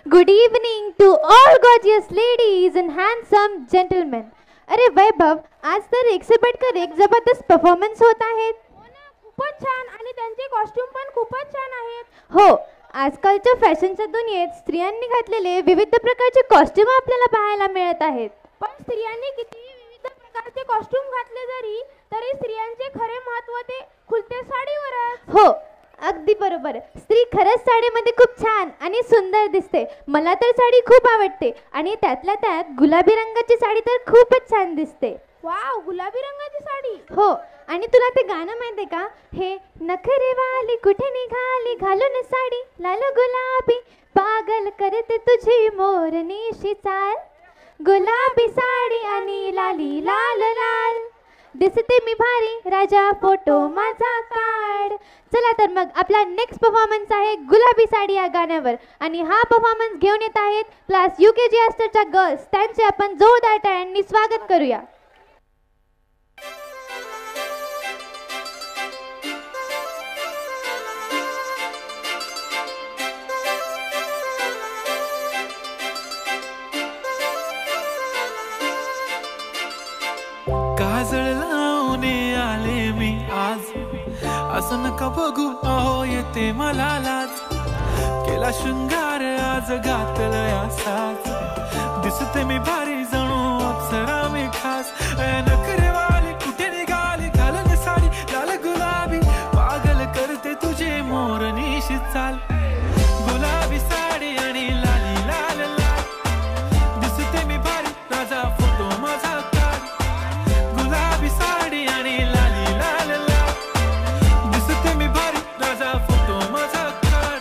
Good evening to all gorgeous ladies and handsome gentlemen. अरे वैभव, आज तर एक से बढ़कर एक जबरदस्त परफॉर्मन्स होत आहेत. हो ना, खूपच छान आणि त्यांचे कॉस्ट्यूम पण खूपच छान आहेत. हो, आजकालच्या फॅशनच्या दुनियेत स्त्रियांनी घातलेले विविध प्रकारचे कॉस्ट्यूम आपल्याला पाहायला मिळत आहेत. पण स्त्रियांनी किती विविध प्रकारचे कॉस्ट्यूम घातले तरी स्त्रियांचे खरे महत्त्व ते खुलत्या साडीवरच. हो, अगदी बरोबर. स्त्री खरंच साडीमध्ये खूप छान आणि सुंदर दिसते. मला तर साडी खूप आवडते आणि त्यातल्या त्यात गुलाबी रंगाची साडी तर खूपच छान दिसते. वाव, गुलाबी रंगाची साडी. हो, आणि तुला ते गाणं माहिती आहे का? हे नखरेवाली कुठे निघाली घालून साडी लाल गुलाबी, पागल करते तुझी मोरनीशी चाल, गुलाबी साडी आणि लाली लाल लाल, दिसते मी भारी राजा फोटो माझा काढ. चला तर मग आपला नेक्स्ट परफॉर्मन्स आहे गुलाबी साडी या गाण्यावर. आणि हा परफॉर्मन्स घेऊन येत आहेत क्लास UKG आस्टरच्या गर्ल्स. त्यांचे आपण जोरदार टाळ्यांनी स्वागत करूया. काजळ लावून आले मी आज, असं नका बघू अहो येते मला लाज, केला शृंगार आज घातलं असाच, दिसते मी भारी जणू अप्सरा मी खास, नखरेवाली कुठे निघाली घालून साडी लाल गुलाबी, पागल करते तुझे मोरनीशी चाल, गुलाबी साडी आणि लाली लाल लाल, दिसते मी भारी राजा फोटो माझा काढ, गुलाबी साडी आणि लाली लाल लाल, दिसते मी भारी राजा फोटो माझा काढ.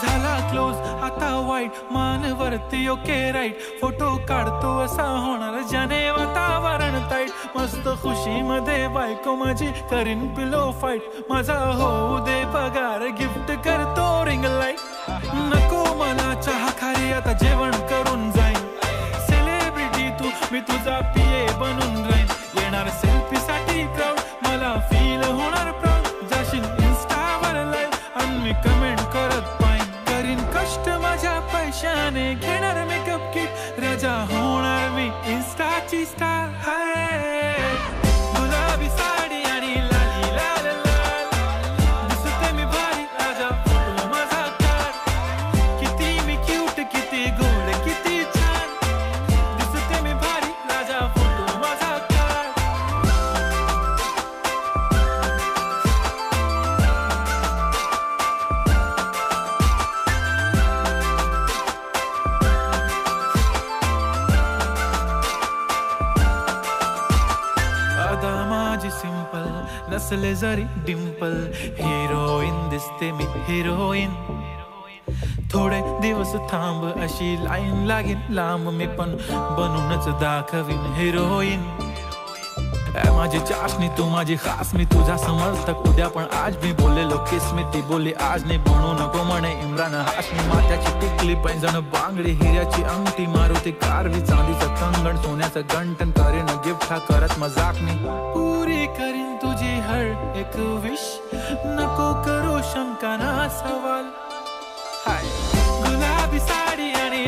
झाला क्लोज आता वाईट, मान वरती ओके राईट, फोटो काढतो असा होणार ज्याने वातावरण ताईट, मस्त खुशी मध्ये बायको माझी करीन पिलो फाईट, माझा होऊ दे पगार गिफ्ट करतो रिंग लाईट, नको मला चहा खारी आता जेवण करून जाईन, सेलिब्रिटी तू मी तुझा पिये बनून राहीन, येणार सेल्फी साठी क्राऊड मला फील होणार प्राऊड, जाशील इन्स्टावर लाईव्ह आणि मी कमेंट करत पाहिन, करीन कष्ट माझ्या पैशाने घेणार मेकअप किट, राजा होणार मी इन्स्टाची स्टार. गुलाबी साडी आणि लाली लाल लाल, दिसते मी भारी राजा फोटो माझा काढ, किती मी क्यूट किती गोड किती छान, दिसते मी भारी राजा फोटो माझा काढ. अदा माझी सिंपल नसले जरी डिंपल, हिरोईन दिसते मी हिरोईन, थोडे दिवस थांब अशी लाईन लागेल लांब, मी पण बनूनच दाखवीन हिरोईन, माझी चाशनी तू माझी खास, मी तुझा समर्थक उद्या पण आज मी बोललेलो किस मी, ती बोलली आज नाही बनू नको म्हणे इम्रान हाशमी, माथ्याची टिकली पैंजण बांगडी हिऱ्याची अंगठी, मारुती कारवी चांदीचं कंगण सोन्याचं गंटन, करीन गिफ्ट हा करत मजाक मी, पुरी करीन तुझी हर एक विश, नको करू शंका ना सवाल. हाय गुलाबी साडी आणि